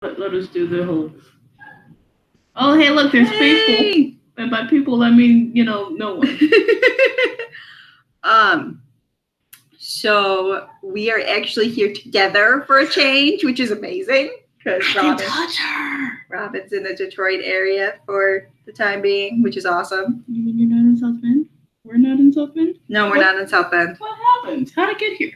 Let us do the whole. Oh, hey, look, there's people. And by people, I mean, no one. um, so we are actually here together for a change, which is amazing because Robin's in the Detroit area for the time being, which is awesome. You mean you're not in South Bend? We're not in South Bend? No, we're not in South Bend. What happened? How'd I get here?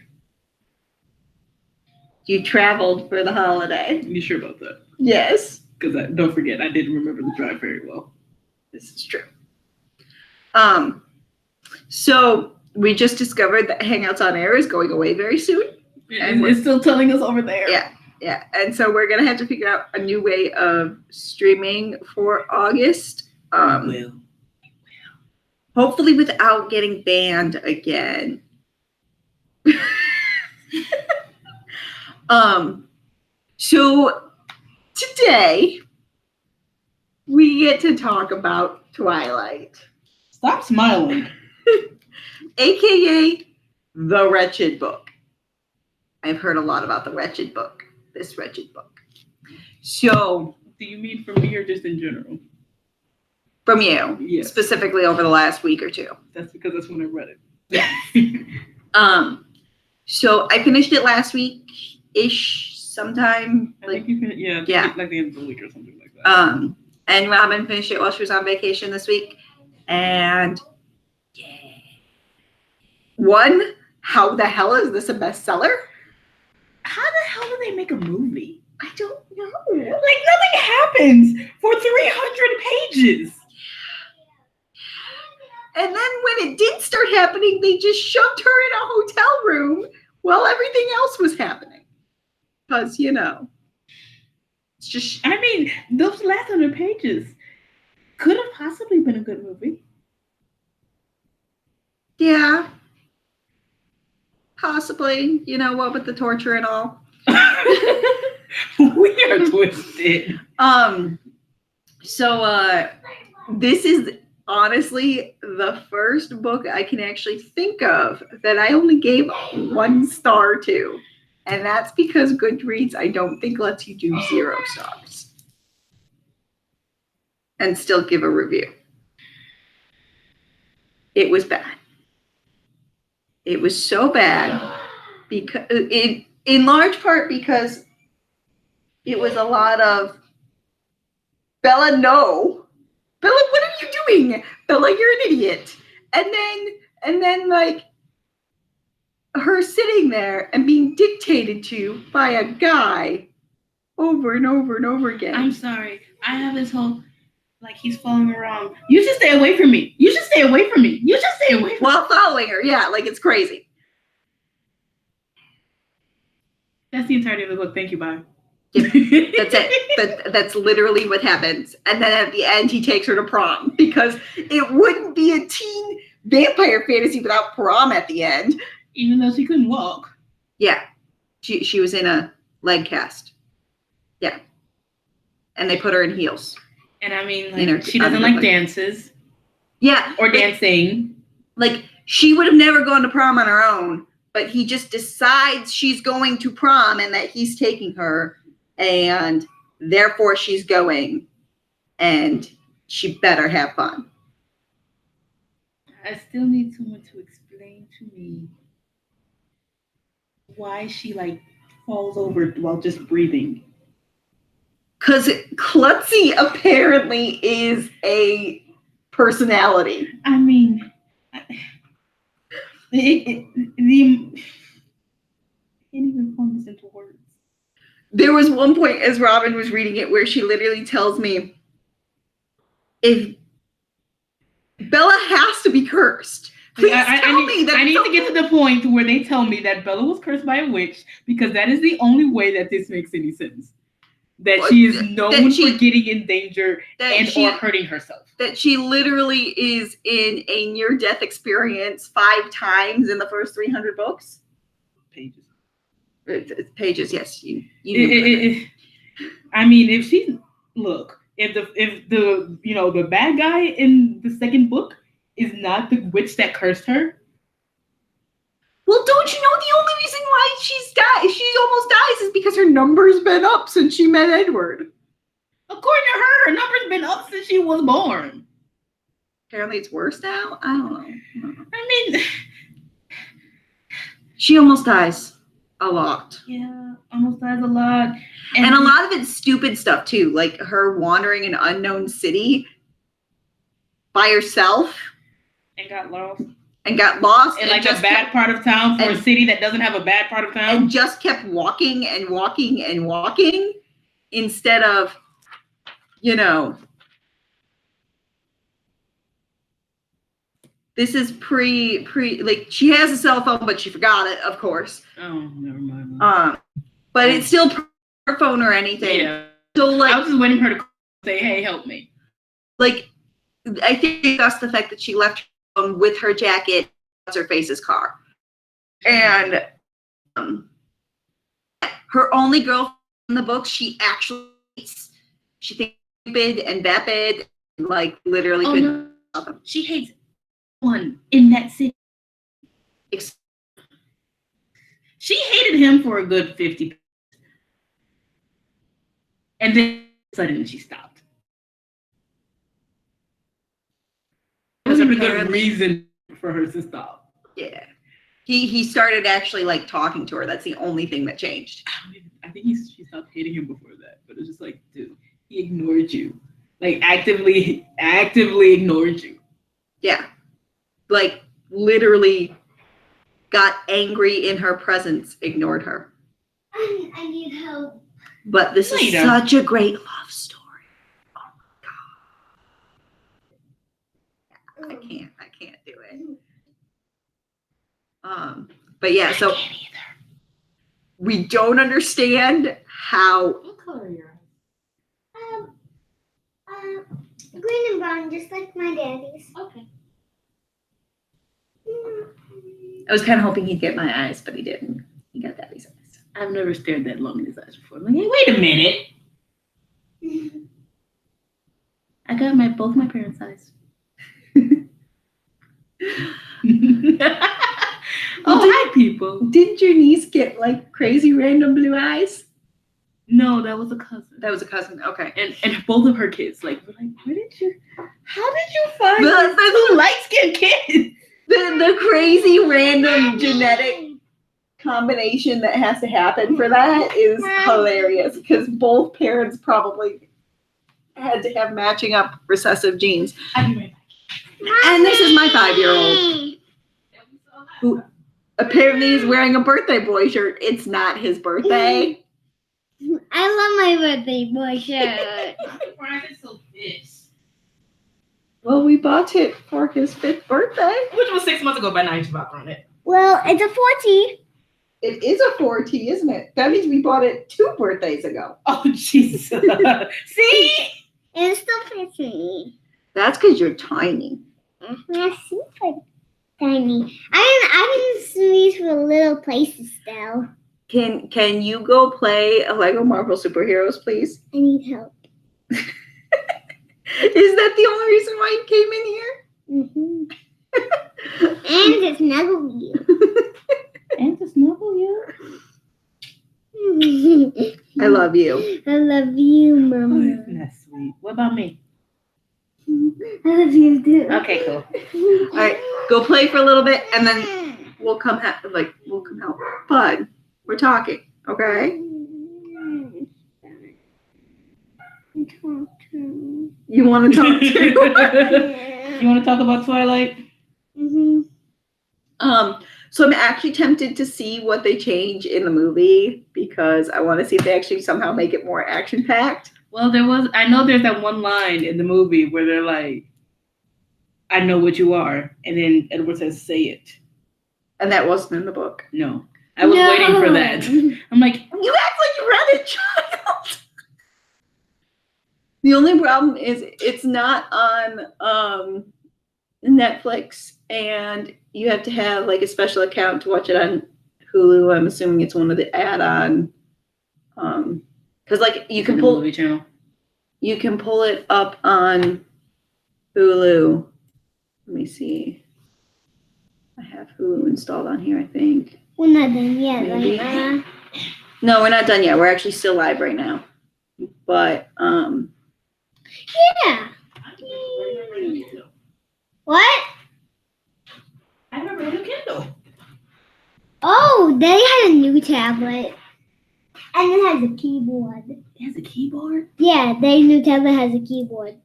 You traveled for the holiday. You sure about that? Yes. Because don't forget, I didn't remember the drive very well. This is true. So we just discovered that Hangouts on Air is going away very soon. And it's still telling us over there. Yeah. And so we're gonna have to figure out a new way of streaming for August. Hopefully without getting banned again. So today we get to talk about Twilight. Stop smiling. AKA The Wretched Book. I've heard a lot about this wretched book. So, do you mean from me or just in general? From you, yes. Specifically over the last week or two. That's because that's when I read it. Yeah. So I finished it last week-ish, sometime. I think you can, like the end of the week or something like that. And Robin finished it while she was on vacation this week, and how the hell is this a bestseller? How the hell do they make a movie? I don't know. Like, nothing happens for 300 pages. And then when it did start happening, they just shoved her in a hotel room while everything else was happening. Because, it's just... I mean, those last 100 pages could have possibly been a good movie. Yeah. Possibly. What with the torture and all. We are twisted. So this is honestly the first book I can actually think of that I only gave 1 star to. And that's because Goodreads, I don't think, lets you do 0 stars. And still give a review. It was bad. It was so bad because in large part because it was a lot of Bella, no. Bella, what are you doing? Bella, you're an idiot. And then like her sitting there and being dictated to by a guy over and over and over again. I'm sorry. I have this whole, like, he's following around. You should stay away from me. You should stay away from me. You should stay away from me. While following her, yeah, like it's crazy. That's the entirety of the book. Thank you, bye. Yep, that's it. That's literally what happens. And then at the end, he takes her to prom because it wouldn't be a teen vampire fantasy without prom at the end. Even though she couldn't walk. Yeah. She was in a leg cast. Yeah. And they put her in heels. And I mean, like, she doesn't like dances. Yeah. Or dancing. Like, she would have never gone to prom on her own, but he just decides she's going to prom and that he's taking her, and therefore she's going, and she better have fun. I still need someone to explain to me why she, like, falls over while just breathing. Because klutzy apparently is a personality. I mean, can't even form this into words. There was one point as Robin was reading it where she literally tells me, if Bella has to be cursed. Please tell me that. I need to get to the point where they tell me that Bella was cursed by a witch, because that is the only way that this makes any sense. That she is known for getting in danger or hurting herself. That she literally is in a near-death experience 5 times in the first 300 books. Pages. It's pages, yes. I mean, if she if the the bad guy in the second book is not the witch that cursed her. Well, don't you know the only reason why she almost dies is because her number's been up since she met Edward. According to her number's been up since she was born. Apparently it's worse now? I don't know. I mean... She almost dies a lot. Yeah, almost dies a lot. And a lot of it's stupid stuff, too. Like her wandering an unknown city by herself. And got lost. And got lost. In like a bad part of town for a city that doesn't have a bad part of town. And just kept walking and walking and walking instead of, you know... This is like she has a cell phone, but she forgot it, of course. Oh, never mind. But it's still her phone or anything. Yeah. So like, I was just waiting for her to say, "Hey, help me." Like, I think that's the fact that she left her phone with her jacket, what's her face's car, and her only girlfriend in the book, she actually hates. She thinks stupid and vapid, and like literally couldn't. No. She hates one in that city. She hated him for a good 50. And then suddenly she stopped. There's a good reason for her to stop. Yeah. He started actually like talking to her. That's the only thing that changed. I think she stopped hating him before that. But it's just like, dude, he ignored you. Like actively ignored you. Yeah. Like literally got angry in her presence, ignored her. I need help. But this is such a great love story. Oh my God. I can't do it. But yeah, so we don't understand how. What color are your eyes? Green and brown, just like my daddy's. Okay. I was kind of hoping he'd get my eyes, but he didn't. He got daddy's eyes. I've never stared that long in his eyes before. I'm like, hey, wait a minute. I got both my parents' eyes. Hi, people. Didn't your niece get like crazy random blue eyes? No, that was a cousin. That was a cousin. Okay. And both of her kids. Like, we're like, how did you find those light-skinned kids? The crazy random genetic combination that has to happen for that is hilarious because both parents probably had to have matching up recessive genes. I'll be right back. And this is my 5-year-old who apparently is wearing a birthday boy shirt. It's not his birthday. I love my birthday boy shirt. Why is it so pissed? Well, we bought it for his 5th birthday. Which was 6 months ago, but now he's about on it. Well, it's a 40. It is a 4T, isn't it? That means we bought it 2 birthdays ago. Oh, Jesus. See? It's still fits me. That's because you're tiny. I'm super tiny. I can squeeze for little places still. Can you go play a Lego Marvel Superheroes, please? I need help. Is that the only reason why you came in here? Mm-hmm. And to snuggle you. And to snuggle you? I love you. I love you, Mama. Oh, isn't that sweet? What about me? I love you too. Okay, cool. All right, go play for a little bit, and then we'll come help. Bud, we're talking, okay? You want to talk too? You want to talk about Twilight? Mm-hmm. So I'm actually tempted to see what they change in the movie because I want to see if they actually somehow make it more action-packed. Well, I know there's that one line in the movie where they're like, I know what you are. And then Edward says, say it. And that wasn't in the book. No. I was waiting for that. I'm like, you act like you read it, child. The only problem is it's not on Netflix, and you have to have like a special account to watch it on Hulu. I'm assuming it's one of the add-on. Because like you can pull movie channel. You can pull it up on Hulu. Let me see. I have have Hulu installed on here, I think. We're not done yet, Maybe. right? No, we're not done yet. We're actually still live right now. But, Yeah. What? I have a brand new Kindle. Oh, they had a new tablet. And it has a keyboard. It has a keyboard? Yeah, their new tablet has a keyboard.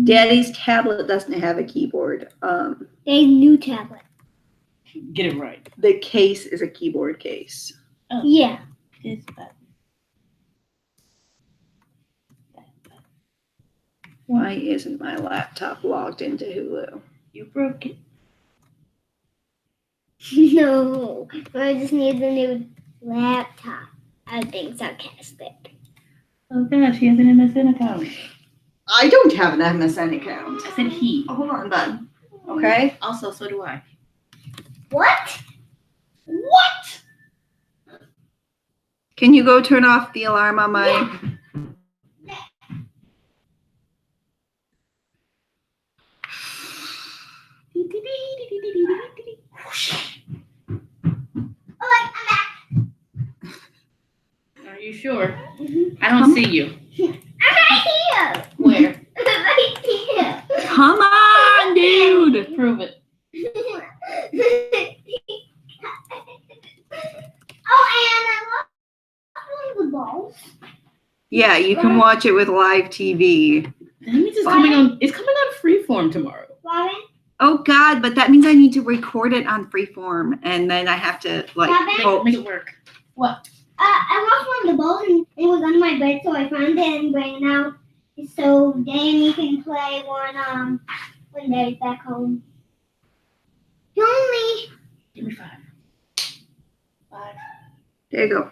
Daddy's tablet doesn't have a keyboard. Their new tablet. Get it right. The case is a keyboard case. Oh. Yeah. This button. Why isn't my laptop logged into Hulu? You broke it. No, I just need a new laptop. I'm being sarcastic. Oh gosh, he has an MSN account. I don't have an MSN account. I said he. Oh, hold on, bud. Okay. Also, so do I. What? What? Can you go turn off the alarm on my... Oh, I'm back. Are you sure? Mhm. I don't see you. I'm right here. Where? I'm right here. Come on, dude. Prove it. Oh, and I lost one of the balls. Yeah, you can watch it with live TV. That means it's coming on. It's coming on Freeform tomorrow. Robin? Oh, God, but that means I need to record it on Freeform, and then I have to, like... Robin? Make it work. What? I lost one of the balls and it was under my bed, so I found it and bring it out so Danny can play when Daddy's back home. Only. Give me 5. 5. There you go.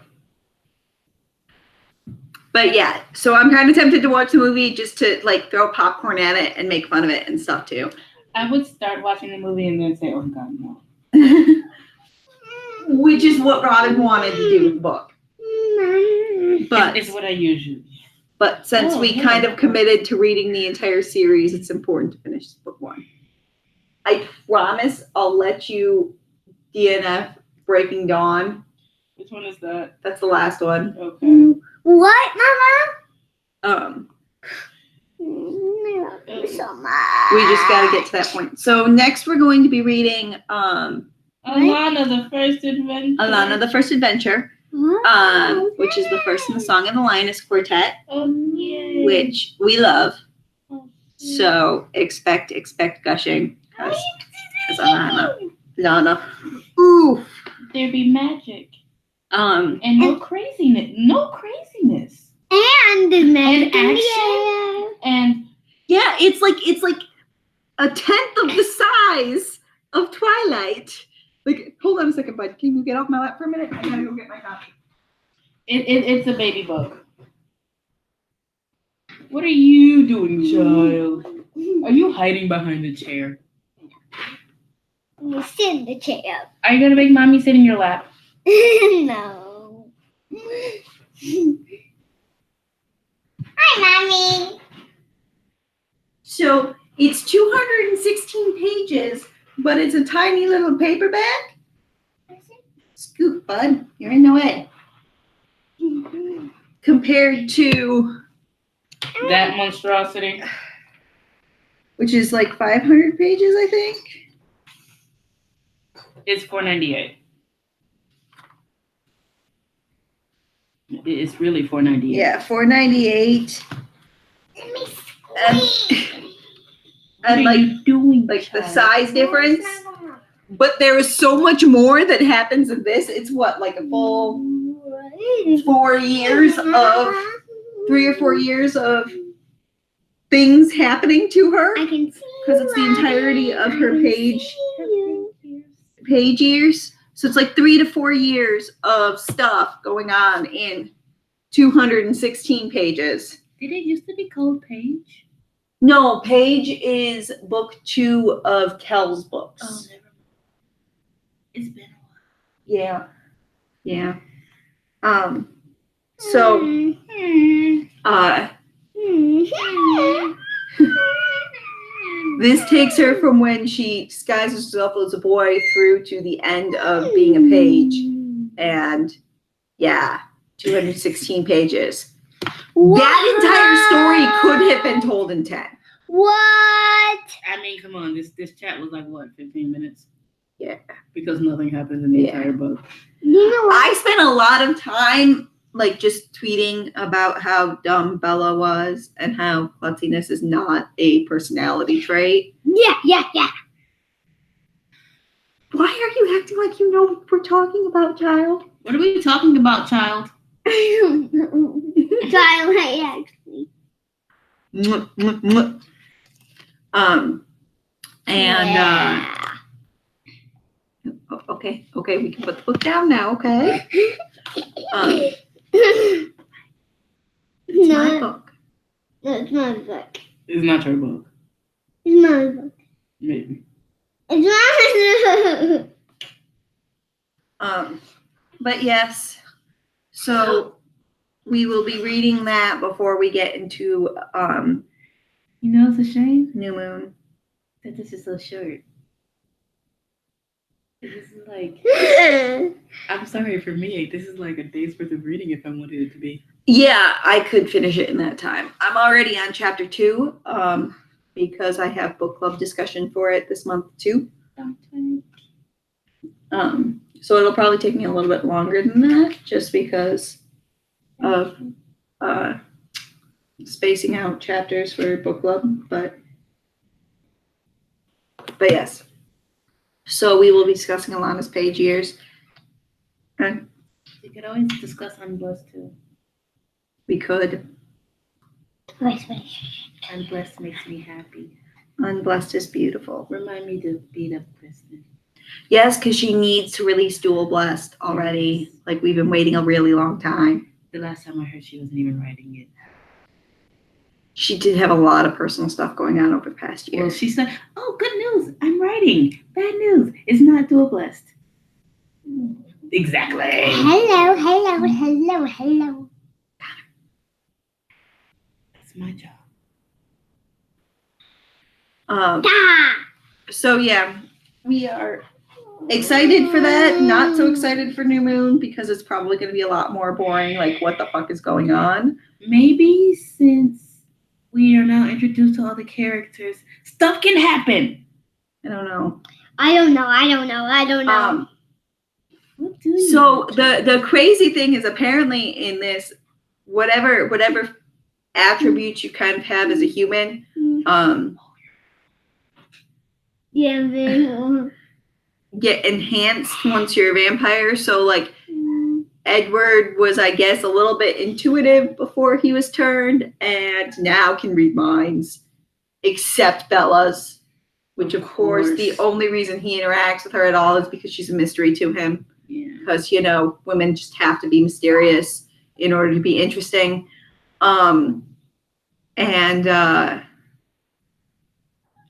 But yeah, so I'm kind of tempted to watch the movie just to like throw popcorn at it and make fun of it and stuff too. I would start watching the movie and then say, "Oh God, no." Which is what Robin wanted to do with the book. But It's what I usually. but since we yeah. kind of committed to reading the entire series, it's important to finish book 1. I promise I'll let you DNF Breaking Dawn. Which one is that? That's the last one. Okay. What, Mama? I love you so much. We just got to get to that point. So next we're going to be reading Alana, the First Adventure. Alana, the First Adventure, which is the first in the Song of the Lioness Quartet, Oh, yay. which we love. So expect gushing. Because Alana. Ooh. There be magic. And And no craziness. No craziness. And the magic in the action. And yeah, it's like a tenth of the size of Twilight. Like, hold on a second, bud. Can you get off my lap for a minute? I gotta go get my copy. it's a baby book. What are you doing, child? Are you hiding behind the chair? You sit in the chair. Are you gonna make mommy sit in your lap? No. Hi, Mommy. So it's 216 pages, but it's a tiny little paperback. Scoot, bud. You're in the way. Compared to, That monstrosity. which is like 500 pages, I think. It's $4.98. It's really $4.98. Yeah, $4.98. Let me And, What and are like you doing, the child? size difference. But there is so much more that happens in this. It's what, like a full 4 years of 3 or 4 years of things happening to her, I can see because it's the entirety of her page years. So it's like 3 to 4 years of stuff going on in 216 pages. Did it used to be called Paige? No, Page is book 2 of Kel's books. Oh, never mind. It's been a while. Yeah. Yeah. So This takes her from when she disguises herself as a boy through to the end of being a page. And yeah, 216 pages. What? That entire story could have been told in 10. What? I mean, come on. This chat was like, what, 15 minutes? Yeah. Because nothing happens in the entire book. You know what? I spent a lot of time like just tweeting about how dumb Bella was and how klutziness is not a personality trait. Yeah. Why are you acting like you know what we're talking about, child? What are we talking about, child? Twilight, actually. Okay, we can put the book down now, okay? It's my book. No, it's not a book. It's not your book. It's not a book. Maybe. It's not. But yes, so we will be reading that before we get into You know, it's a shame New Moon. that this is so short. This is like, I'm sorry for me. This is like a day's worth of reading if I wanted it to be. Yeah, I could finish it in that time. I'm already on chapter 2 because I have book club discussion for it this month too. So it'll probably take me a little bit longer than that just because of spacing out chapters for book club, but yes. So we will be discussing Alana's page years. And You could always discuss Unblessed too. we could. Unblessed makes me happy. Unblessed is beautiful. Remind me to beat up Kristen. Yes, because she needs to release Dual Blessed already. Like we've been waiting a really long time. The last time I heard, she wasn't even writing it. She did have a lot of personal stuff going on over the past year. Well, she said, "Oh, good news! I'm writing. Bad news! It's not Dual Blessed." Exactly. Hello. That's my job. So yeah, we are excited for that. Not so excited for New Moon because it's probably going to be a lot more boring. Like, what the fuck is going on? Maybe since we are now introduced to all the characters, stuff can happen. I don't know. I don't know. What do you So know? the crazy thing is apparently in this, whatever attributes you kind of have as a human, Yeah, get enhanced once you're a vampire. So like Edward was, I guess, a little bit intuitive before he was turned, and now can read minds, except Bella's, which of course the only reason he interacts with her at all is because she's a mystery to him. Yeah. Because, you know, women just have to be mysterious in order to be interesting. Also,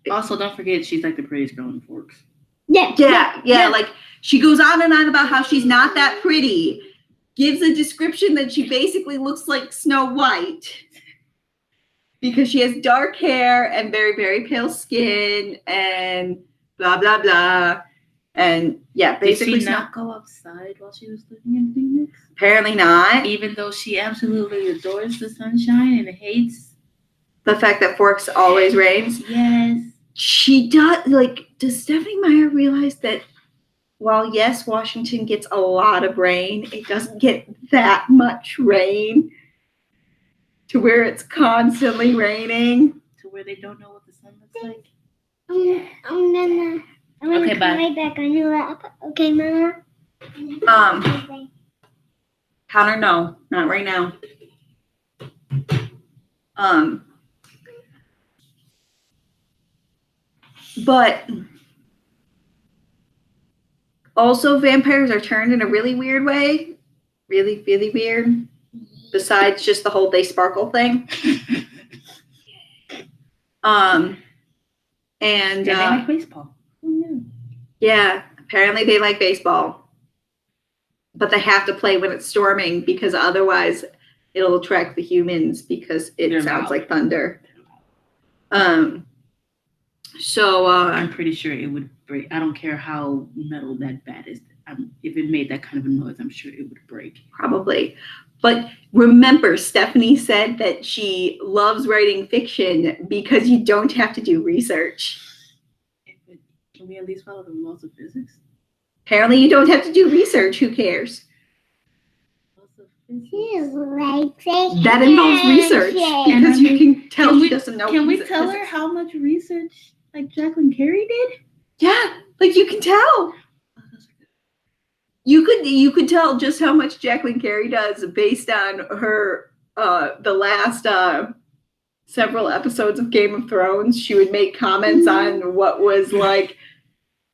don't forget she's like the prettiest girl in the Forks. Yeah. Like she goes on and on about how she's not that pretty. Gives a description that she basically looks like Snow White because she has dark hair and very, very pale skin and blah, blah, blah. And yeah, basically. Did she not go outside while she was living in Phoenix? Apparently not. Even though she absolutely adores the sunshine and hates the fact that Forks always rains. Yes. She does, like, does Stephenie Meyer realize that while, yes, Washington gets a lot of rain, it doesn't get that much rain to where it's constantly raining? To where they don't know what the sun looks like? I'm gonna Okay, bye. Right back on your lap. Okay, Mama? Connor, no, not right now. But also vampires are turned in a really weird way. Really, really weird. Besides just the whole they sparkle thing. And they like baseball. Yeah, apparently they like baseball. But they have to play when it's storming because otherwise it'll attract the humans because it sounds like thunder. So I'm pretty sure it would break. I don't care how metal that bat is. If it made that kind of a noise, I'm sure it would break. Probably. But remember, Stephenie said that she loves writing fiction because you don't have to do research. Can we at least follow the laws of physics? Apparently, you don't have to do research. Who cares? That involves research because you can tell she doesn't know. Can we tell her how much research like Jacqueline Carey did? Yeah, like you can tell. You could tell just how much Jacqueline Carey does based on her the last several episodes of Game of Thrones. She would make comments on what was like.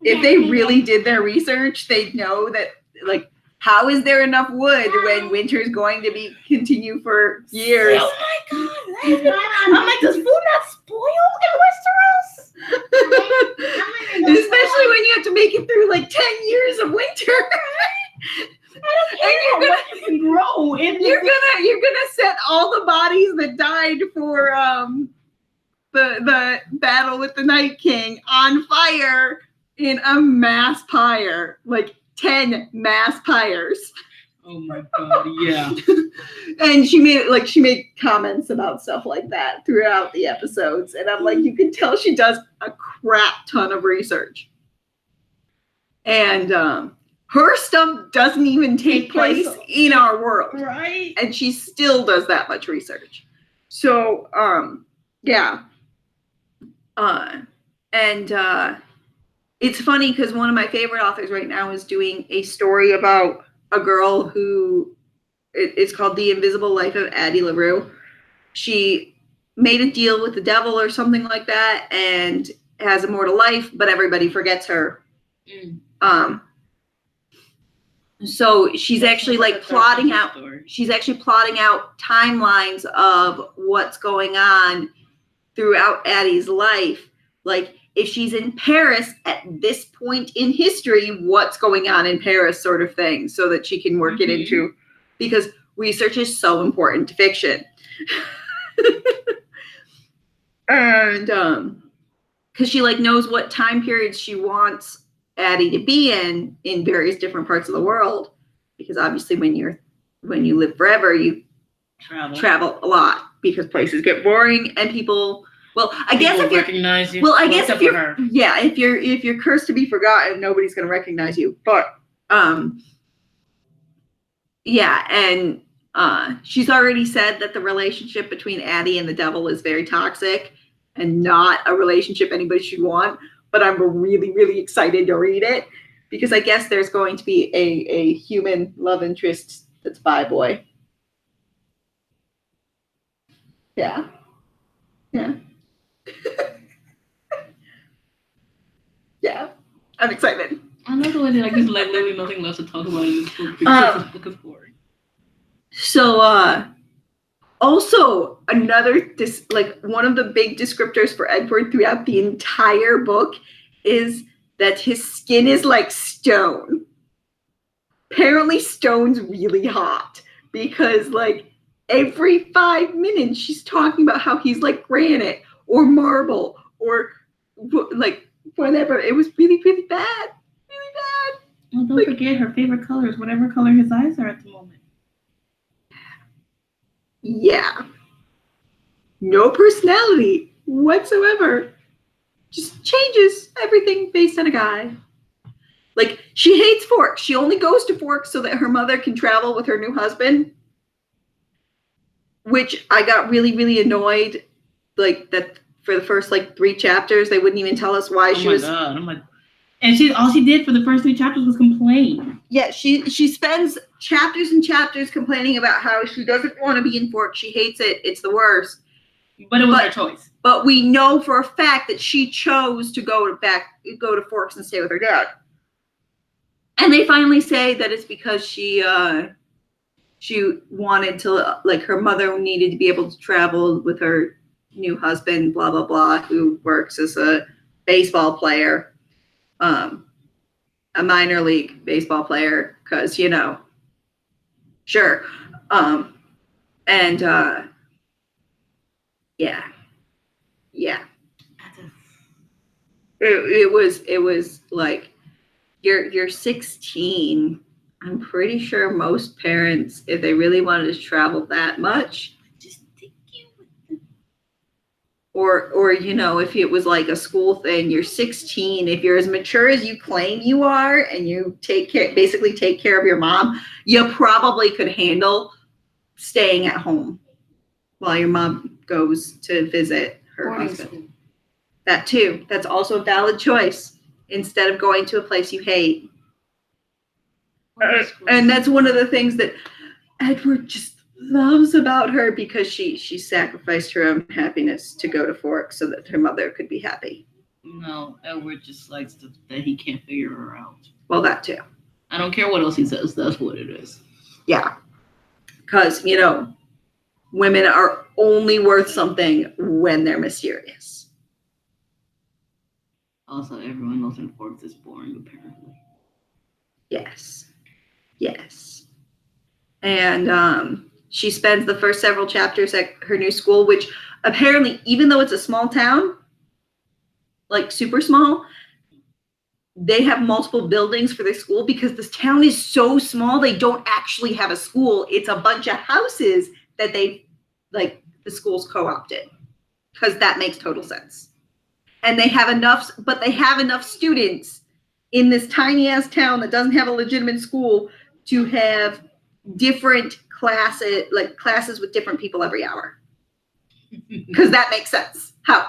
If they really did their research, they'd know that like. How is there enough wood when winter's going to be continue for years? Oh my god! I'm like, does food not spoil in Westeros? Especially when you have to make it through like 10 years of winter. And you're gonna grow. And you're gonna set all the bodies that died for the battle with the Night King on fire in a mass pyre. Like 10 mass pyres. Oh my god, yeah. And she made comments about stuff like that throughout the episodes. And I'm like, you can tell she does a crap ton of research. And her stuff doesn't even take place in our world. Right. And she still does that much research. So, yeah. It's funny because one of my favorite authors right now is doing a story about a girl who it's called The Invisible Life of Addie LaRue. She made a deal with the devil or something like that and has immortal life, but everybody forgets her. So she's actually like plotting out. She's actually plotting out timelines of what's going on throughout Addie's life. Like if she's in Paris at this point in history, what's going on in Paris sort of thing, so that she can work it into, because research is so important to fiction. And because she like knows what time periods she wants Addie to be in various different parts of the world, because obviously when you live forever, you travel a lot because places get boring and people. Well, I guess if recognize you. Well, I guess if you're cursed to be forgotten, nobody's gonna recognize you. But yeah, and she's already said that the relationship between Addie and the devil is very toxic and not a relationship anybody should want. But I'm really, really excited to read it because I guess there's going to be a human love interest that's bi boy. Yeah. Yeah. Yeah, I'm excited. I love the way they like there's like literally nothing left to talk about in this book because this book is boring. So also another like one of the big descriptors for Edward throughout the entire book is that his skin is like stone. Apparently stone's really hot because like every 5 minutes she's talking about how he's like granite or marble or like whatever. It was really, really bad. Really bad. Well, don't forget her favorite color is whatever color his eyes are at the moment. Yeah. No personality whatsoever. Just changes everything based on a guy. Like, she hates Forks. She only goes to Forks so that her mother can travel with her new husband. Which I got really, really annoyed. Like, that for the first, like, 3 chapters, they wouldn't even tell us why she was... God. I'm like... And all she did for the first 3 chapters was complain. Yeah, she spends chapters and chapters complaining about how she doesn't want to be in Forks. She hates it. It's the worst. But it was her choice. But we know for a fact that she chose to go to Forks and stay with her dad. And they finally say that it's because she wanted to, like, her mother needed to be able to travel with her new husband, blah, blah, blah, who works as a baseball player. A minor league baseball player, because, you know, sure. Yeah. It was like you're 16. I'm pretty sure most parents, if they really wanted to travel that much, Just take you with them. or if it was like a school thing, you're 16. If you're as mature as you claim you are, and you basically take care of your mom, you probably could handle staying at home while your mom goes to visit her husband. That too. That's also a valid choice instead of going to a place you hate. And that's one of the things that Edward just loves about her, because she sacrificed her own happiness to go to Fork so that her mother could be happy. No, Edward just likes that he can't figure her out. Well, that too. I don't care what else he says. That's what it is. Yeah. Because, women are only worth something when they're mysterious. Also, everyone else in Forks is boring, apparently. Yes. And she spends the first several chapters at her new school, which apparently, even though it's a small town, like super small, they have multiple buildings for their school, because this town is so small, they don't actually have a school. It's a bunch of houses that the school's co-opted, because that makes total sense. And they have enough students in this tiny ass town that doesn't have a legitimate school to have different classes with different people every hour. Because that makes sense. How?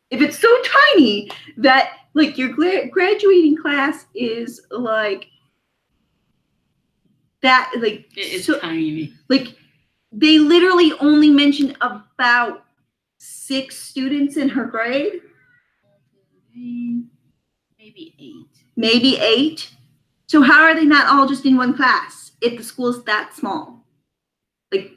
If it's so tiny that your graduating class is that, it's so tiny. They literally only mention about 6 students in her grade. Maybe 8. So how are they not all just in one class if the school is that small?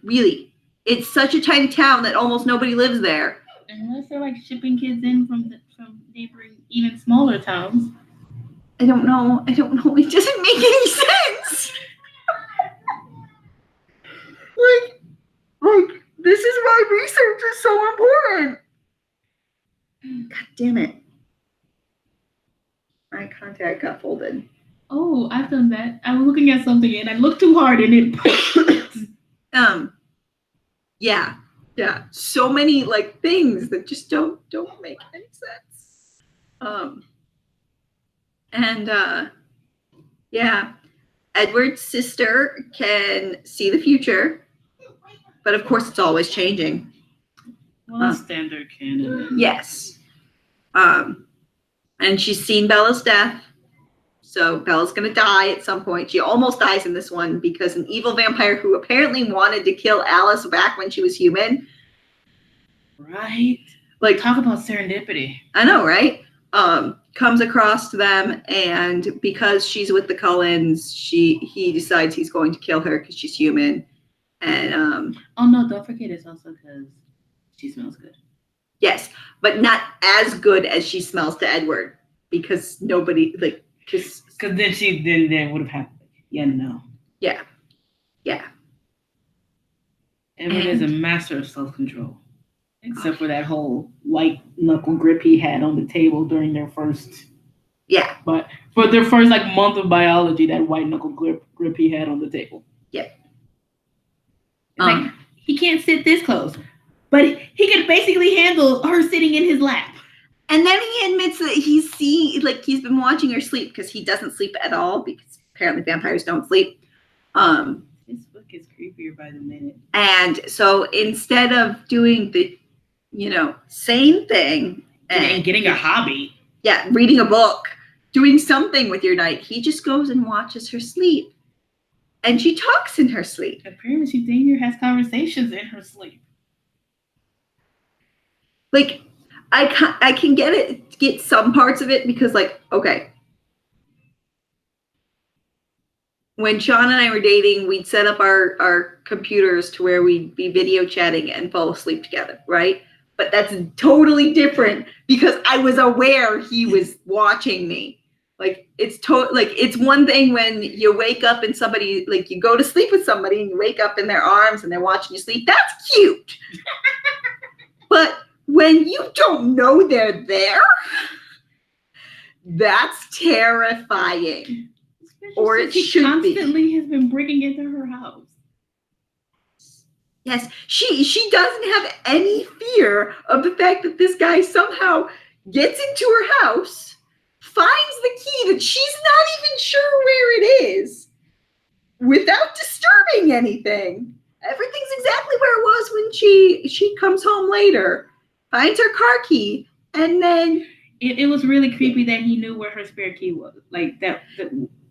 Really, it's such a tiny town that almost nobody lives there. Unless they're shipping kids in from neighboring, even smaller towns. I don't know. It doesn't make any sense. This is why research is so important. God damn it. My contact got folded. Oh, I've done that. I was looking at something and I looked too hard and it Yeah. So many things that just don't make any sense. Edward's sister can see the future, but of course it's always changing. Well, standard canon. Yes. And she's seen Bella's death. So Bella's going to die at some point. She almost dies in this one because an evil vampire who apparently wanted to kill Alice back when she was human. Right. Talk about serendipity. I know, right? Comes across to them, and because she's with the Cullens, he decides he's going to kill her because she's human. And oh no, don't forget it's also because she smells good. Yes, but not as good as she smells to Edward, because nobody because then then would have happened. Yeah, no. Yeah. Edward is a master of self-control, except for that whole white knuckle grip he had on the table during their first. Yeah. But for their first month of biology, that white knuckle grip he had on the table. Yeah. He can't sit this close, but he can basically handle her sitting in his lap. And then he admits that he's been watching her sleep, because he doesn't sleep at all, because apparently vampires don't sleep. This book is creepier by the minute. And so instead of doing the, same thing and getting a hobby. Yeah, reading a book, doing something with your night, he just goes and watches her sleep. And she talks in her sleep. Apparently she danger has conversations in her sleep. I can get some parts of it, because okay. When Sean and I were dating, we'd set up our computers to where we'd be video chatting and fall asleep together, right? But that's totally different, because I was aware he was watching me. It's one thing when you wake up and somebody, you go to sleep with somebody and you wake up in their arms and they're watching you sleep. That's cute. But when you don't know they're there, That's terrifying. Especially Or since it he should be. constantly has been breaking into her house. Yes, she doesn't have any fear of the fact that this guy somehow gets into her house, finds the key that she's not even sure where it is, without disturbing anything. Everything's exactly where it was when she comes home later, finds her car key, and then It was really creepy that he knew where her spare key was. Like that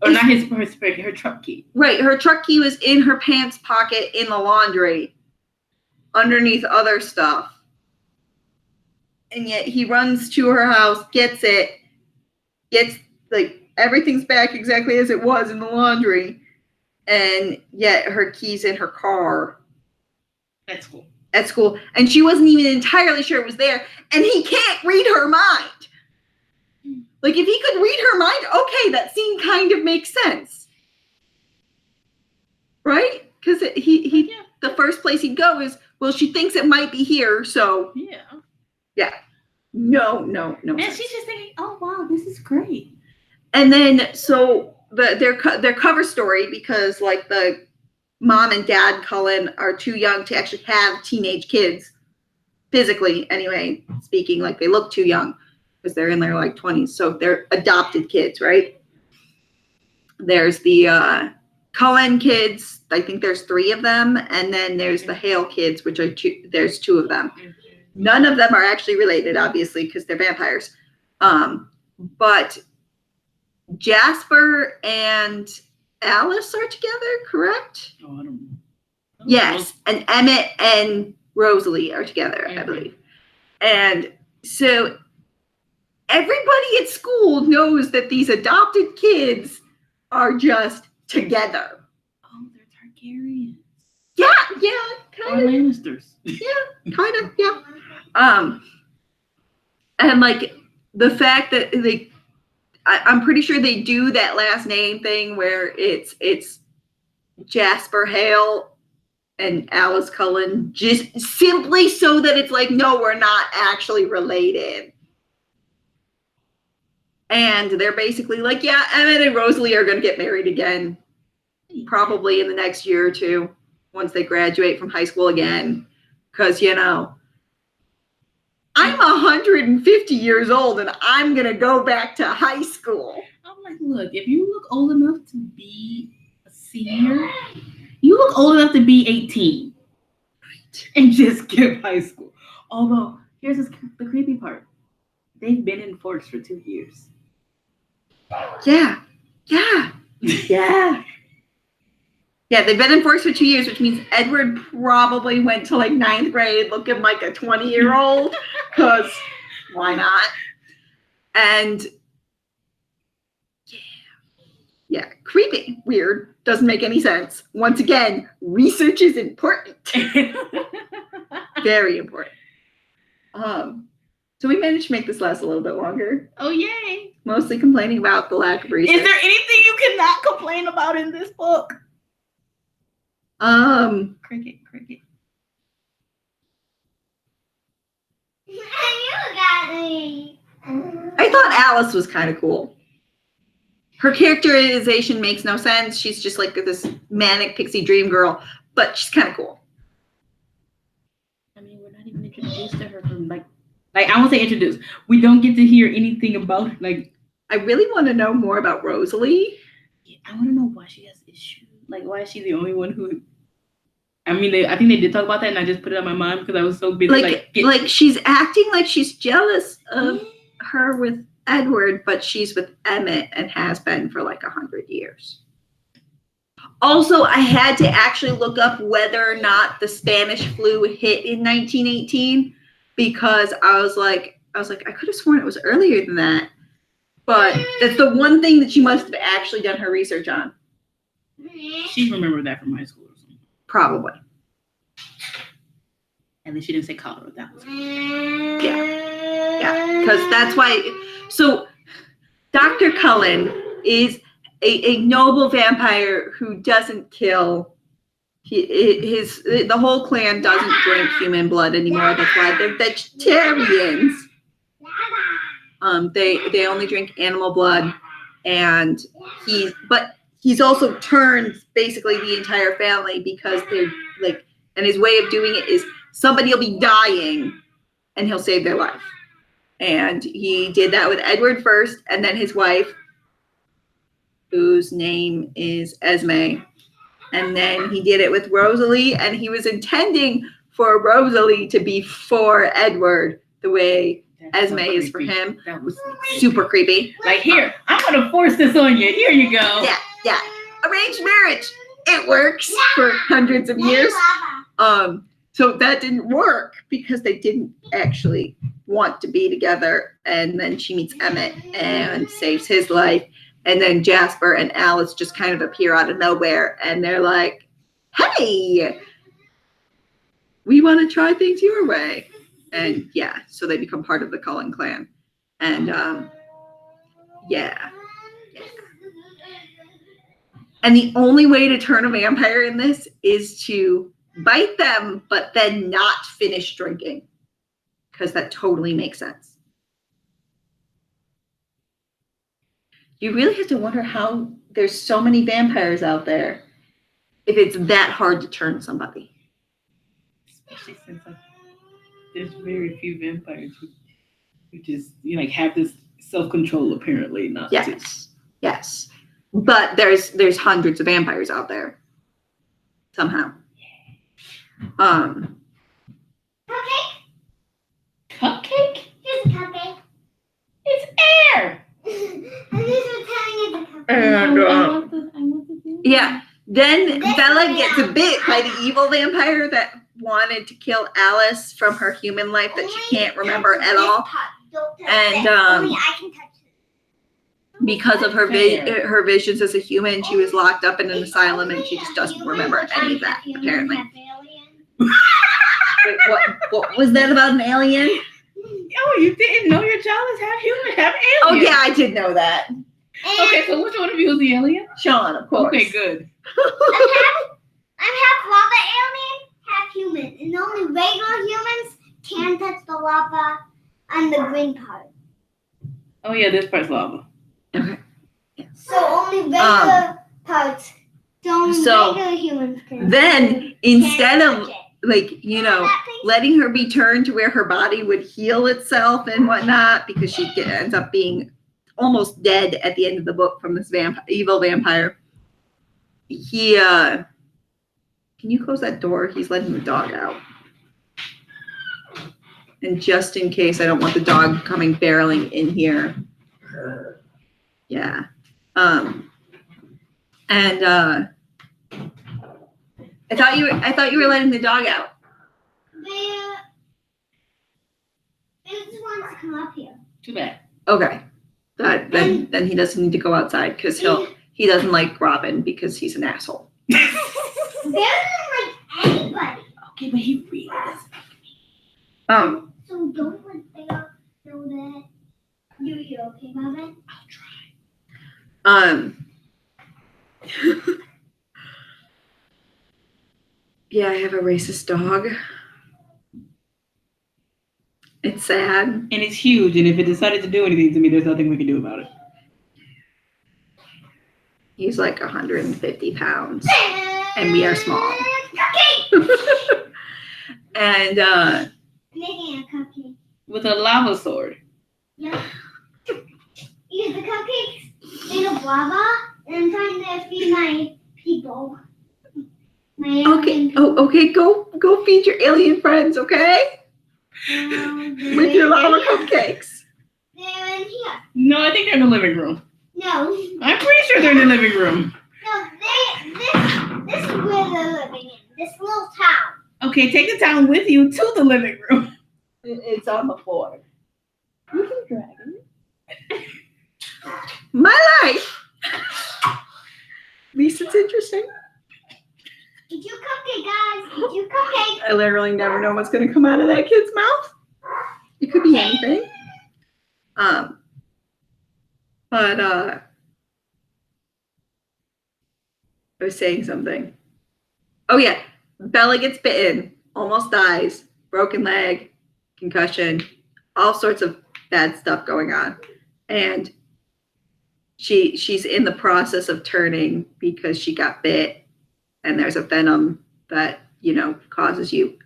or not her spare key, her truck key. right, her truck key was in her pants pocket in the laundry, underneath other stuff. And yet he runs to her house, gets it, gets like everything's back exactly as it was in the laundry, and yet her key's in her car At school. at school, and she wasn't even entirely sure it was there, and he can't read her mind. Like, if he could read her mind, okay, that scene kind of makes sense. Right? Because he the first place he'd go is, well, she thinks it might be here, so Yeah. no. And she's just thinking, oh wow, this is great. And then so their cover story, because like the mom and dad Cullen are too young to actually have teenage kids, physically anyway speaking, like they look too young because they're in their like 20s, so they're adopted kids, right? There's the Cullen kids, I think there's 3 of them, and then there's the Hale kids, which are there's 2 of them. None of them are actually related, obviously, because they're vampires. But Jasper and Alice are together, correct? Oh, I don't know. Yes, and Emmett and Rosalie are together, I believe. And so everybody at school knows that these adopted kids are just together. Oh, they're Targaryens. Yeah, Or kind of. Lannisters. Yeah. And like the fact that I'm pretty sure they do that last name thing where it's Jasper Hale and Alice Cullen, just simply so that it's like, no, we're not actually related. And they're basically like, yeah, Emmett and Rosalie are going to get married again, probably in the next year or 2, once they graduate from high school again. Because, I'm 150 years old and I'm going to go back to high school. I'm like, look, if you look old enough to be a senior, you look old enough to be 18. And just skip high school. Although, here's the creepy part. They've been in Forks for 2 years. Yeah, they've been in Forks for 2 years, which means Edward probably went to like 9th grade looking like a 20-year-old, because why not? And yeah, creepy, weird, doesn't make any sense. Once again, research is important. Very important. So we managed to make this last a little bit longer. Oh, yay. Mostly complaining about the lack of research. Is there anything you cannot complain about in this book? Cricket. You got me. I thought Alice was kind of cool. Her characterization makes no sense. She's just like this manic pixie dream girl, but she's kind of cool. I mean, we're not even introduced to her from like I won't say introduced. We don't get to hear anything about like. I really want to know more about Rosalie. Yeah, I want to know why she has issues. Like, why is she the only one who? I mean, I think they did talk about that, and I just put it on my mind because I was so busy. Like she's acting like she's jealous of her with Edward, but she's with Emmett and has been for like 100 years. Also, I had to actually look up whether or not the Spanish flu hit in 1918 because I was like, I could have sworn it was earlier than that. But that's the one thing that she must have actually done her research on. She remembered that from high school or something. Probably. And then she didn't say cholera. That was Yeah, because that's why. So Dr. Cullen is a noble vampire who doesn't kill. The whole clan doesn't drink human blood anymore. That's why they're vegetarians. They only drink animal blood, and he's also turned basically the entire family because they're like, and his way of doing it is somebody will be dying and he'll save their life. And he did that with Edward first, and then his wife, whose name is Esme. And then he did it with Rosalie, and he was intending for Rosalie to be for Edward the way Esme is for him. That was Super creepy. like, here, I'm gonna force this on you. Here you go. Yeah. Arranged marriage. It works for hundreds of years. So that didn't work because they didn't actually want to be together. And then she meets Emmett and saves his life. And then Jasper and Alice just kind of appear out of nowhere. And they're like, hey, we want to try things your way. And yeah, so they become part of the Cullen clan. And yeah. And the only way to turn a vampire in this is to bite them, but then not finish drinking. Because that totally makes sense. You really have to wonder how there's so many vampires out there if it's that hard to turn somebody. Especially since like, there's very few vampires who just have this self-control apparently not to. Yes. But there's hundreds of vampires out there. Somehow. Cupcake? Cupcake? Here's a cupcake. It's air. And these are telling it's a cupcake. And I want the yeah. Then Bella gets bit by the evil vampire that wanted to kill Alice from her human life that she can't remember at all. And Only I can touch it. because of her her visions as a human, she was locked up in an asylum and she just doesn't remember any of that, apparently. Wait, what was that about an alien? Oh, you didn't know your child is half human, half alien? Oh yeah, I did know that. Okay, so which one of you is the alien? Sean, of course. Okay, good. I'm half lava alien, half human, and only regular humans can touch the lava on the green part. Oh yeah, this part's lava. Okay. So only regular parts. So Regular humans can. Then instead of touch it. letting her be turned to where her body would heal itself and whatnot, because she ends up being almost dead at the end of the book from this evil vampire. He can you close that door? He's letting the dog out. And just in case, I don't want the dog coming barreling in here. Yeah. And I thought you were letting the dog out. They just want to come up here. Too bad. Okay. Then he doesn't need to go outside because he doesn't like Robin because he's an asshole. They don't like anybody. Okay, but he really doesn't. So don't let them know that you're okay, Robin. I'll try. Yeah, I have a racist dog. It's sad. And it's huge, and if it decided to do anything to me, there's nothing we can do about it. He's like 150 pounds, and we are small. Cupcake! And Making a cupcake. With a lava sword. Yeah. Use the cupcakes made of lava, and I'm trying to feed my people. okay, okay, go feed your alien friends, okay? With your lava cupcakes. They're in here. No, I think they're in the living room. No. I'm pretty sure they're in the living room. No, this is where they're living in. This little town. Okay, take the town with you to the living room. It's on the floor. You can drag it. My life. At least it's interesting. Eat your cupcake, guys. Eat your cupcake. I literally never know what's going to come out of that kid's mouth. It could be anything. But I was saying something. Oh yeah, Bella gets bitten, almost dies, broken leg, concussion, all sorts of bad stuff going on. And she's in the process of turning because she got bit, and there's a venom that, causes you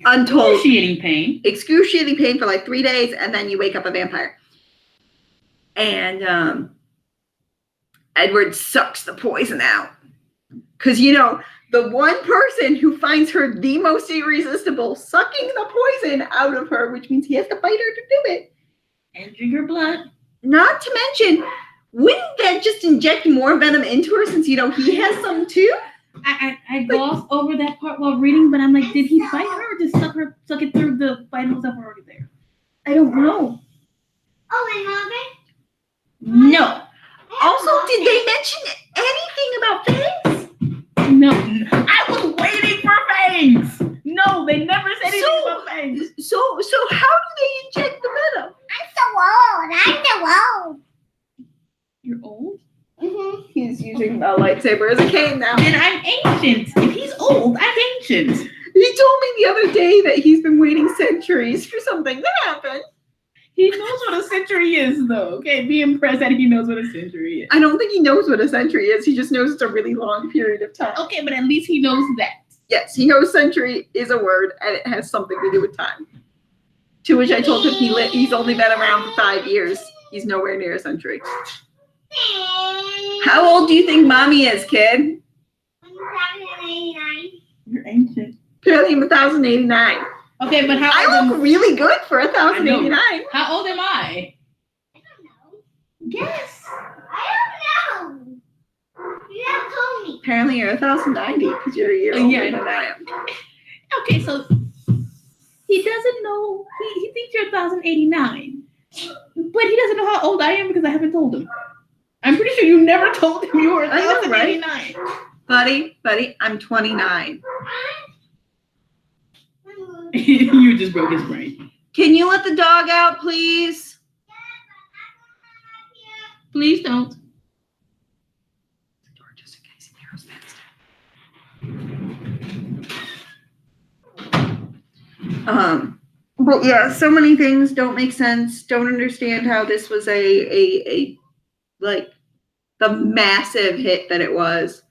untold excruciating pain for like 3 days, and then you wake up a vampire. And Edward sucks the poison out. Because, the one person who finds her the most irresistible sucking the poison out of her, which means he has to fight her to do it. And drink her blood. Not to mention, wouldn't that just inject more venom into her since, he has some too? I glossed over that part while reading, but I'm like, did he fight her or just suck it through the vitamins that were already there? I don't know. Oh, and Marvin? No. Also, did they mention anything about fangs? No. I was waiting for fangs. No, they never said anything about fangs. So how do they inject the venom? I'm so old. You're old? Mm-hmm. He's using a lightsaber as a cane now. And I'm ancient. If he's old, I'm ancient. He told me the other day that he's been waiting centuries for something to happen. He knows what a century is, though. Okay, be impressed that he knows what a century is. I don't think he knows what a century is. He just knows it's a really long period of time. Okay, but at least he knows that. Yes, he knows century is a word and it has something to do with time. To which I told him he's only been around for 5 years. He's nowhere near a century. How old do you think mommy is, kid? 1,089. You're ancient. Apparently I'm 1,089. Okay, but I look really good for 1,089. How old am I? I don't know. Guess. I don't know. You haven't told me. Apparently you're 1,090 because you're a year older Yeah. than I am. Okay, so he doesn't know. He thinks you're 1,089, but he doesn't know how old I am because I haven't told him. I'm pretty sure you never told him you were I know, right? 1,089. Buddy, I'm 29. You just broke his brain. Can you let the dog out, please? Please don't. The door just in case he hears that. But yeah, so many things don't make sense. Don't understand how this was a like the massive hit that it was.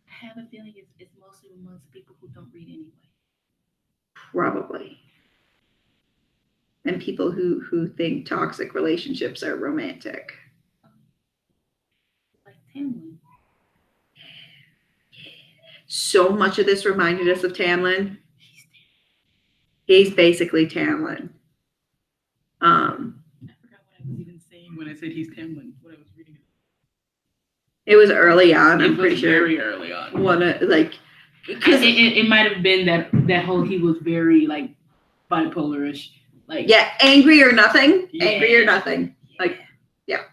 I have a feeling it's mostly amongst people who don't read anyway. Probably. And people who think toxic relationships are romantic. Like Tamlin. So much of this reminded us of Tamlin. He's basically Tamlin. I forgot what I was even saying when I said he's Tamlin. What I was reading. It was early on. I'm It pretty was sure. very early on. Because It might have been that whole he was very like bipolarish. Like yeah, angry or nothing. Yeah. Angry or nothing. Like, yeah.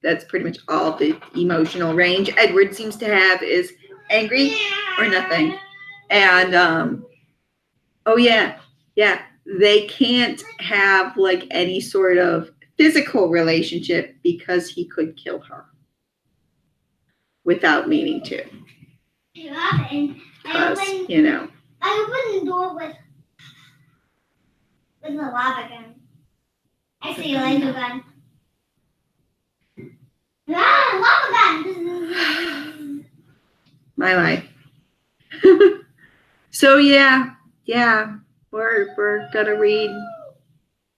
That's pretty much all the emotional range Edward seems to have is angry or nothing. And oh yeah, they can't have like any sort of physical relationship because he could kill her without meaning to. Robin, Because, I opened the door with the lava gun. Actually, a laser gun. Lava gun! My life. So yeah, we're gonna read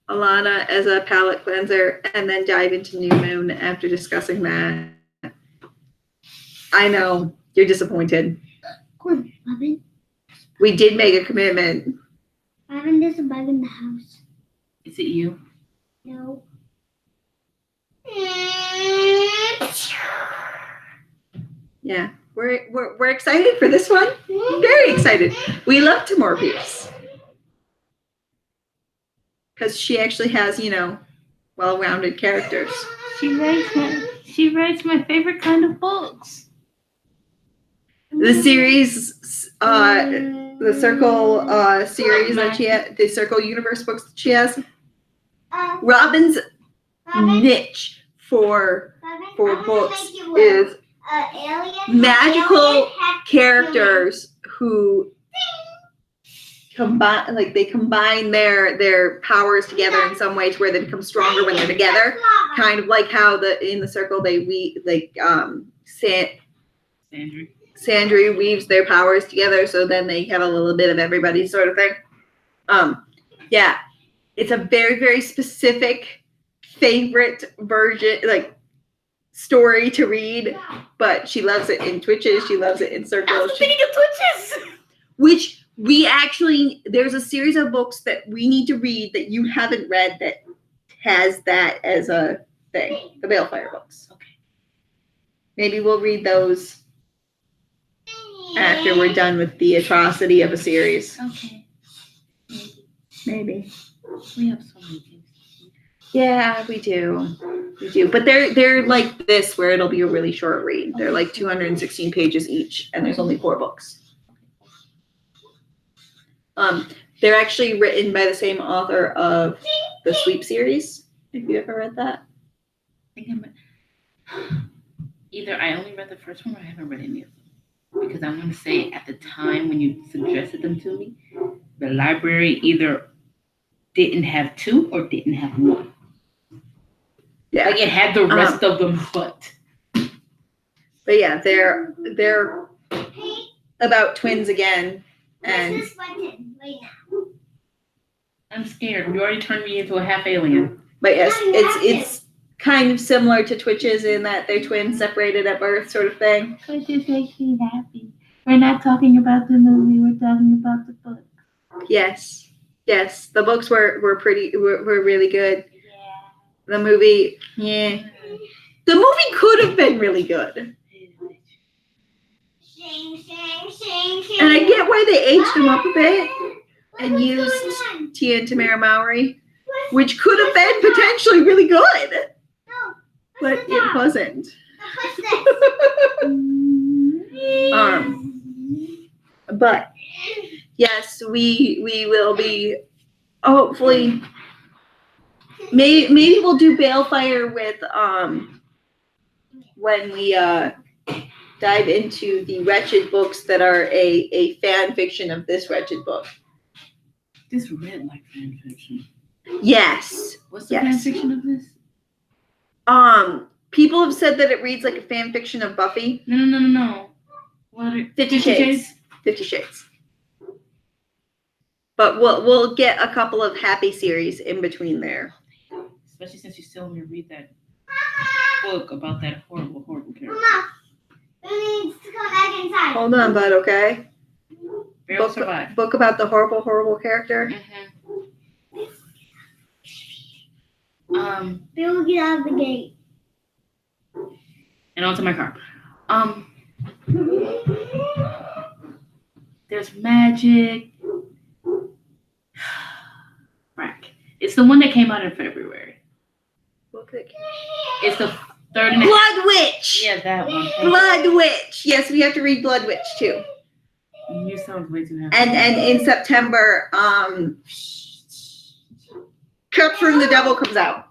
Alana as a palate cleanser and then dive into New Moon after discussing that. I know you're disappointed. Robin, We did make a commitment. there's a bug in the house. is it you? No. Yeah, we're excited for this one. Very excited. We love Tamora Pierce because she actually has well-rounded characters. She writes my favorite kind of books. The series, the Circle series that she had, the Circle Universe books that she has. Robin's niche for books is magical characters who combine their powers together in some way to where they become stronger when they're together. Kind of like how in the circle Sandry weaves their powers together, so then they have a little bit of everybody sort of thing. Yeah, it's a very, very specific favorite version, like story to read, but she loves it in Twitches. She loves it in circles. Speaking of Twitches, Which there's a series of books that we need to read that you haven't read that has that as a thing. The Balefire books. Okay. Maybe we'll read those after we're done with the atrocity of a series. okay. Maybe. We have so many things. Yeah, we do. But they're like this, where it'll be a really short read. They're like 216 pages each, and there's only 4 books. They're actually written by the same author of the Sweep series. Have you ever read that? I think either I only read the first one or I haven't read any of them. Because I'm going to say at the time when you suggested them to me, the library either didn't have 2 or didn't have 1. Yeah. Like it had the rest of them, but yeah, they're about twins again, and Press this button right now. I'm scared. You already turned me into a half alien. but yes, it's kind of similar to Twitches in that they're twins separated at birth, sort of thing. Twitches makes me happy. We're not talking about the movie. We're talking about the book. Yes, the books were really good. Yeah. The movie, yeah. The movie could have been really good. Sing, sing, sing, sing. And I get why they aged him up a bit and What's used going on? Tia and Tamara Mowry, which could have been potentially really good, No. but What's the it top? wasn't. What's this? But yes, we will be hopefully maybe we'll do Balefire with when we dive into the Wretched books that are a fan fiction of this Wretched book. This read like fan fiction. Yes. What's the Yes. fan fiction of this? People have said that it reads like a fan fiction of Buffy. No. What are 50 Shades. 50 Shades. But we'll get a couple of happy series in between there. Especially since you still want me to read that book about that horrible character. Mama, we need to come back inside. Hold on, bud, okay? Beryl survived. Book about the horrible character. Bill, get out of the gate. And onto my car. There's magic. Frack. It's the one that came out in February. It's the third and Blood Witch! Yeah, that one. Blood Witch! Yes, we have to read Blood Witch too. You sound way too happy. And in September, Capturing the Devil comes out.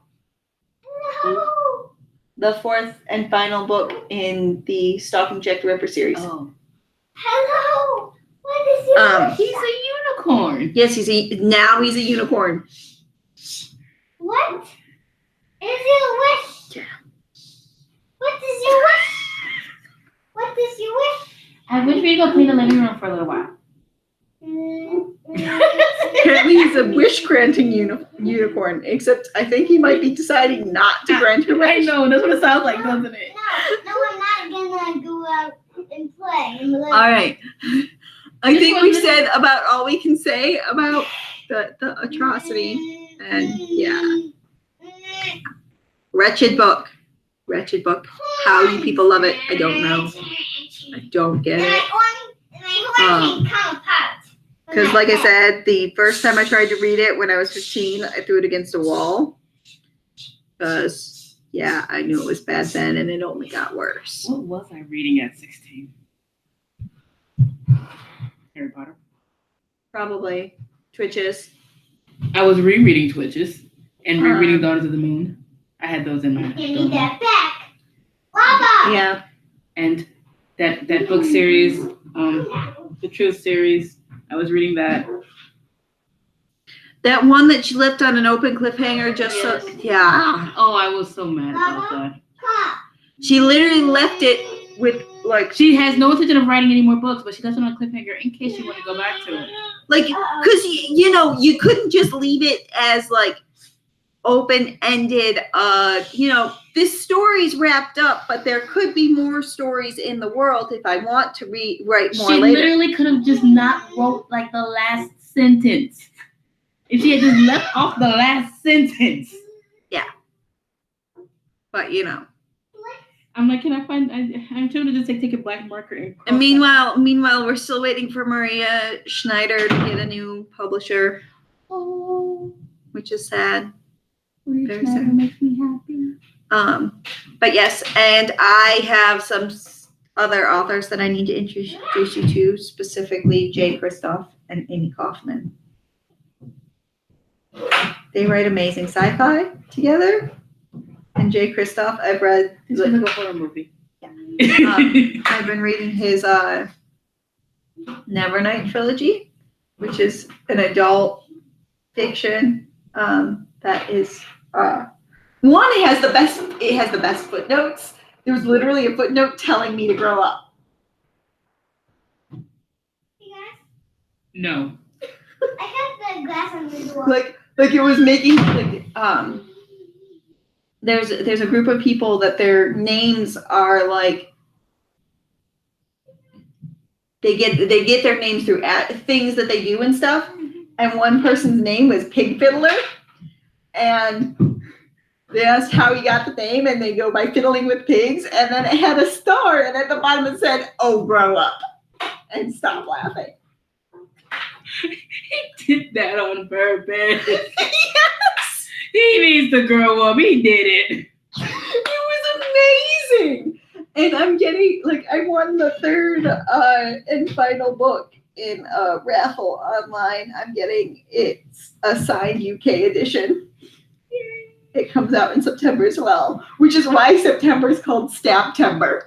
No. The 4th and final book in the Stalking Jack the Ripper series. Oh. Hello. What is your He's a unicorn. Yes, he's a unicorn. What is your wish? Yeah. What is your wish? What is your wish? I wish we'd go clean the living room for a little while. Apparently he's a wish-granting unicorn, except I think he might be deciding not to grant her I wish. know, that's what it sounds like, doesn't it? No, I'm not gonna go out and play. All right. I think we've said about all we can say about the atrocity. And yeah. Wretched book. How you people love it, I don't know. I don't get it. Because like I said, the first time I tried to read it when I was 15, I threw it against a wall. Because, yeah, I knew it was bad then, and it only got worse. What was I reading at 16? Harry Potter. Probably. Twitches. I was rereading Twitches and rereading Daughters of the Moon. I had those in my Give me that back. Baba. Yeah. And that book series, the Truth series, I was reading that. That one that she left on an open cliffhanger just so, yeah. Oh, I was so mad about that. She literally left it with, like, She has no intention of writing any more books, but she left it on a cliffhanger in case you want to go back to it. like, because, you know, you couldn't just leave it as, like, open-ended, you know, this story's wrapped up, but there could be more stories in the world if I want to write more She later. literally could have just not wrote, like, the last sentence. If she had just left off the last sentence. But, you know. I'm like, can I find? I'm trying to just take a black marker and. And meanwhile, we're still waiting for Maria Schneider to get a new publisher, Oh, which is sad. Very sad. Makes me happy. But yes, and I have some other authors that I need to introduce you to, specifically Jay Kristoff and Amy Kaufman. They write amazing sci-fi together. And Jay Kristoff, I've read. This is like a horror movie. I've been reading his Nevernight trilogy, which is an adult fiction that is one. It has the best footnotes. There was literally a footnote telling me to grow up. Hey guys, No. I have the glass on the door. Like it was making like there's a group of people that their names are like they get their names through things that they do and stuff, and one person's name was Pig Fiddler, and they asked how he got the name, and they go by fiddling with pigs, and then it had a star, and at the bottom it said, "Oh, grow up," and stop laughing. He did that on purpose. Yes, He needs to grow up. He did it. it was amazing. And I'm getting, like, I won the third and final book in a raffle online. I'm getting it's a signed UK edition. It comes out in September as well, which is why September is called Stabtember.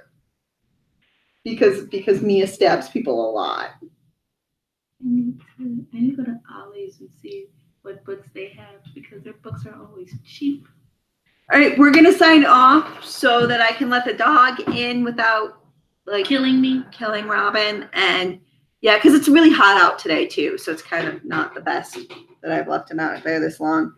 Because Mia stabs people a lot. I need to go to Ollie's and see what books they have because their books are always cheap. All right, we're gonna sign off so that I can let the dog in without like Killing Robin. And yeah, because it's really hot out today too, so it's kind of not the best that I've left him out there this long.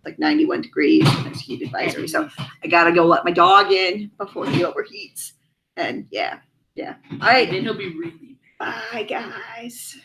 Like 91 degrees, there's heat advisory, so I gotta go let my dog in before he overheats. And yeah. All right, then he'll be really bye guys.